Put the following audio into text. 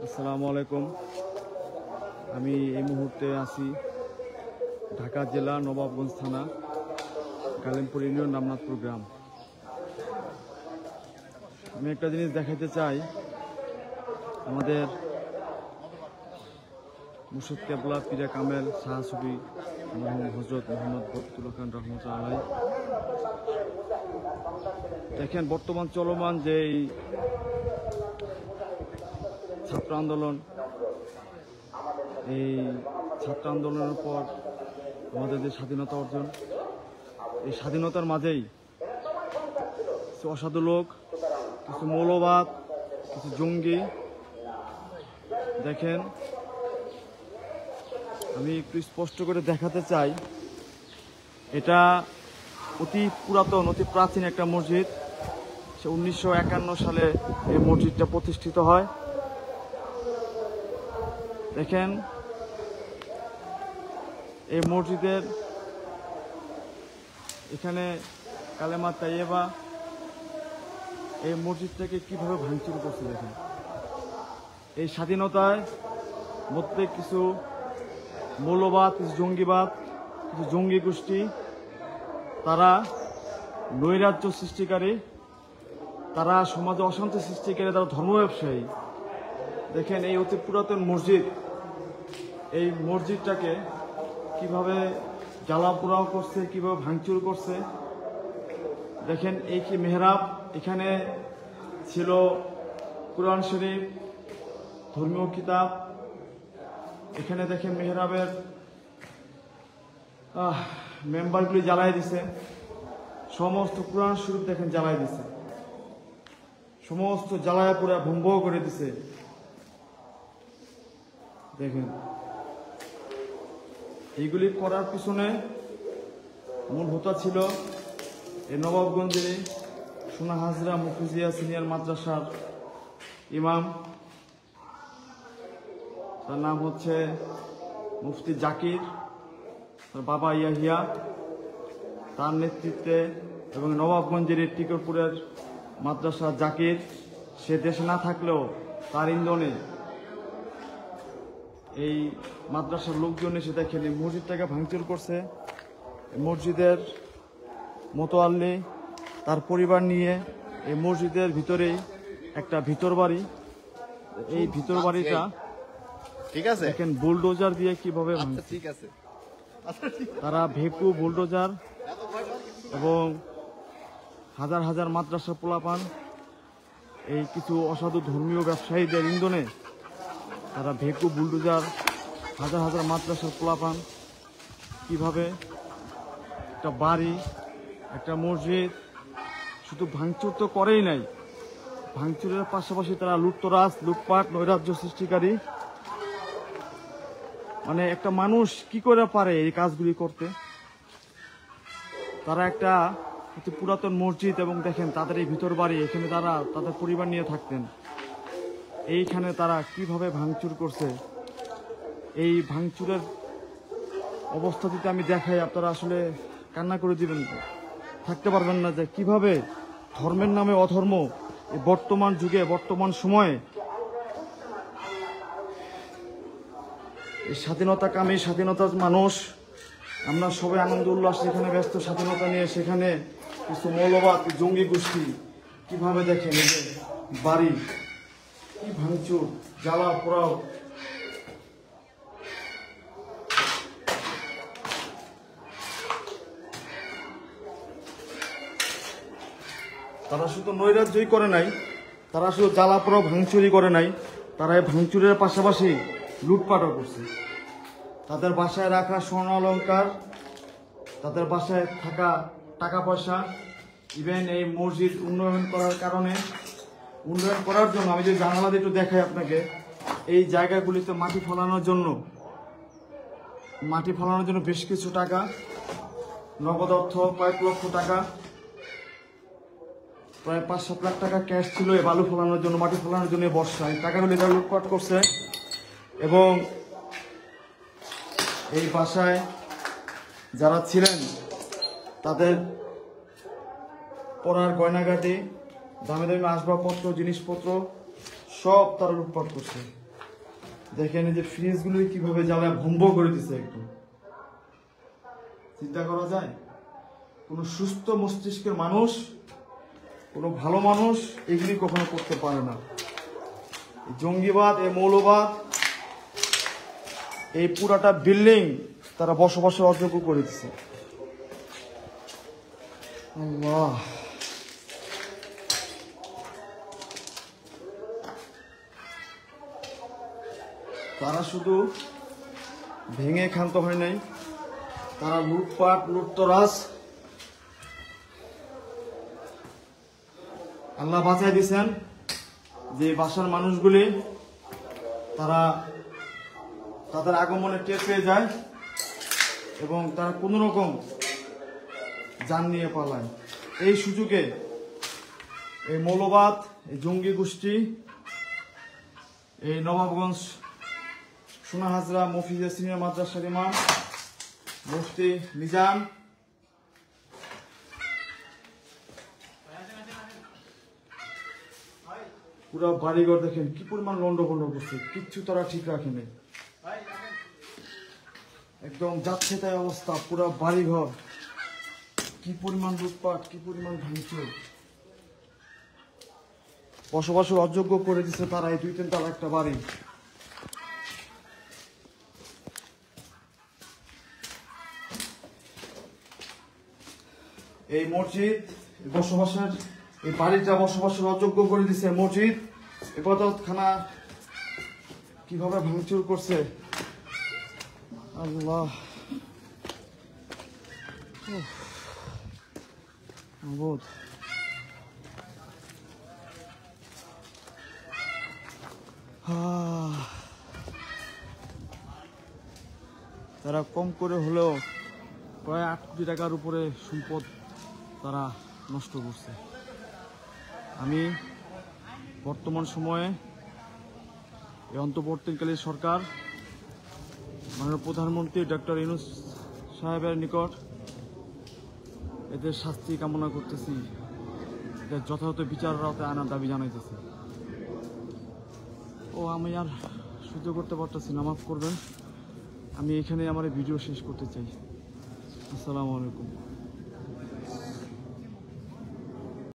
আসসালামু আলাইকুম। আমি এই মুহূর্তে আছি ঢাকা জেলা নবাবগঞ্জ থানা কালিমপুর ইউনিয়ন রামনাথপুর গ্রাম। আমি একটা জিনিস দেখাতে চাই, আমাদের মুর্শিদ কেবলা পীরে কামেল শাহ সুফি হযরত মুহাম্মদ বরকতুল্লাহ খান রহমতুল্লাহ আলাইহি। দেখেন বর্তমান চলমান যে ছাত্র আন্দোলন, এই ছাত্র আন্দোলনের পর আমাদের যে স্বাধীনতা অর্জন, এই স্বাধীনতার মাঝেই কিছু অসাধু লোক, কিছু মৌলবাদ, কিছু জঙ্গি, দেখেন আমি একটু স্পষ্ট করে দেখাতে চাই, এটা অতি পুরাতন, অতি প্রাচীন একটা মসজিদ। সে 1951 সালে এই মসজিদটা প্রতিষ্ঠিত হয়। দেখেন এই মসজিদের এখানে কালেমা তাইয়েবা, এই মসজিদটাকে কিভাবে ভাঙচুর করছে। দেখেন এই স্বাধীনতায় মধ্যে কিছু মৌলবাদ, কিছু জঙ্গিবাদ, কিছু জঙ্গি গোষ্ঠী, তারা নৈরাজ্য সৃষ্টিকারী, তারা সমাজে অশান্তি সৃষ্টিকারী, তারা ধর্ম ব্যবসায়ী। দেখেন এই অতি পুরাতন মসজিদ, এই মসজিদটাকে কিভাবে জ্বালা পোড়াও করছে, কিভাবে ভাঙচুর করছে। দেখেন এই কি মেহরাব, এখানে ছিল কুরআন শরীফ, ধর্মীয় কিতাব। এখানে দেখেন মেহরাবের মেম্বারগুলি জ্বালাই দিছে, সমস্ত কুরআন শরীফ দেখেন জ্বালাই দিছে, সমস্ত জ্বালায় পুরা ভঙ্গ করে দিছে। দেখেন এইগুলি করার পিছনে মূল হোতা ছিল এই নবাবগঞ্জের সোনা হাজরা মুফিজিয়া সিনিয়র মাদ্রাসার ইমাম, তার নাম হচ্ছে মুফতি জাকির, তার বাবা ইয়াহিয়া, তার নেতৃত্বে, এবং নবাবগঞ্জের টিকরপুরের মাদ্রাসা জাকির, সে দেশে না থাকলেও তার ইন্ধনে এই মাদ্রাসার লোকজন এসে দেখেন এই মসজিদটাকে ভাঙচুর করছে। মসজিদের মোতোয়াল্লি তার পরিবার নিয়ে এই মসজিদের ভিতরেই একটা ভিতর বাড়ি, এই ভিতর বাড়িটা ঠিক আছে দেখেন বুলডোজার দিয়ে কিভাবে ভাঙছে। ঠিক আছে তারা ভেকু, বুলডোজার এবং হাজার হাজার মাদ্রাসা পোলাপান, এই কিছু অসাধু ধর্মীয় ব্যবসায়ীদের ইন্ধনে তারা ভেকু, বুলডোজার, হাজার হাজার মাদ্রাসার পোলাপান কিভাবে একটা বাড়ি, একটা মসজিদ শুধু ভাঙচুর তো করেই নাই, ভাঙচুরের পাশাপাশি তারা লুটতরাজ, লুটপাট, নৈরাজ্য সৃষ্টিকারী। মানে একটা মানুষ কি করে পারে এই কাজগুলি করতে। তারা একটা অতি পুরাতন মসজিদ, এবং দেখেন তাদের এই ভিতর বাড়ি, এখানে তারা তাদের পরিবার নিয়ে থাকতেন, এইখানে তারা কিভাবে ভাঙচুর করছে। এই ভাঙচুরের অবস্থা যদি আমি দেখাই, আপনারা আসলে কান্না করে দিবেন, থাকতে পারবেন না যে কিভাবে ধর্মের নামে অধর্ম এই বর্তমান যুগে, বর্তমান সময়ে এই স্বাধীনতাকামী, স্বাধীনতার মানুষ, আমরা সবাই আনন্দ উল্লাস যেখানে ব্যস্ত স্বাধীনতা নিয়ে, সেখানে কিছু মৌলবাদ, জঙ্গি গোষ্ঠী কিভাবে দেখেন এই যে বাড়ি কি ভাঙচুর, জ্বালা পোড়াও। তারা শুধু নৈরাজ্যই করে নাই, তারা শুধু জ্বালা পোড়াও ভাঙচুরই করে নাই, তারা এই ভাঙচুরের পাশাপাশি লুটপাটও করছে। তাদের বাসায় রাখা স্বর্ণ অলংকার, তাদের বাসায় থাকা টাকা পয়সা, ইভেন এই মসজিদ উন্নয়ন করার কারণে, উন্নয়ন করার জন্য আমি যদি জানালা দিয়ে একটু দেখাই আপনাকে, এই জায়গাগুলিতে মাটি ফলানোর জন্য বেশ কিছু টাকা, নগদ অর্থ কয়েক লক্ষ টাকা, প্রায় 5-7 লাখ টাকা ক্যাশ ছিল এই বালু ফলানোর জন্য, মাটি ফলানোর জন্য বর্ষায় টাকাগুলি তারা লুটপাট করছে। এবং এই বাসায় যারা ছিলেন তাদের পড়ার গয়নাগাটি, দামি দামি আসবাবপত্র, জিনিসপত্র সব তারা লুটপাট করছে। দেখেন এই যে ফ্রিজগুলো কিভাবে জ্বালায় ভম্ব করে দিচ্ছে একদম। চিন্তা করা যায়? কোনো সুস্থ মস্তিষ্কের মানুষ, কোনো ভালো মানুষ এগুলি কখনো করতে পারে না। এই জঙ্গিবাদ, এই মৌলবাদ, এই পুরাটা বিল্ডিং তারা বসবাসের অযোগ্য করে দিচ্ছে। আল্লাহ, তারা শুধু ভেঙে ক্ষান্ত হয় নাই, তারা লুটপাট, লুটতরাজ, আল্লাহ বাঁচাই দিয়েছেন যে বাসার মানুষগুলি তারা তাদের আগমনে টের পেয়ে যায় এবং তারা কোনো রকম যান নিয়ে পালায়। এই সুযোগে এই মৌলবাদ, এই জঙ্গি গোষ্ঠী, এই নবাবগঞ্জ সোনা হাজরা মফিজে সিনিয়র মাদ্রাসার ইমাম মুফতি নিজাম পুরো বাড়িঘর দেখেন কি পরিমাণ লন্ডভন্ড করছে, কিচ্ছু তারা ঠিক রাখেনি, একদম যাচ্ছে তাই অবস্থা। পুরো বাড়িঘর কি পরিমাণ লুটপাট, কি পরিমাণ ভাঙচুর, বসবাসের অযোগ্য করে দিচ্ছে তারা এই 2-3 তলা একটা বাড়ি। এই মসজিদ বসবাসের, এই বাড়িটা বসবাসের অযোগ্য করে দিচ্ছে। মসজিদ ইবাদতখানা কিভাবে ভাঙচুর করছে আল্লাহ। অবোধ। তারা কম করে হলেও প্রায় 8 কোটি টাকার উপরে সম্পদ তারা নষ্ট করছে। আমি বর্তমান সময়ে এই অন্তর্বর্তীকালীন সরকার মাননীয় প্রধানমন্ত্রী ডক্টর ইউনূস সাহেবের নিকট এদের শাস্তি কামনা করতেছি, এদের যথাযথ বিচারের আওতায় আনার দাবি জানাইতেছি। আমি আর সহ্য করতে পারতেছি না, মাফ করবেন। আমি এখানে আমার ভিডিও শেষ করতে চাই। আসসালামু আলাইকুম।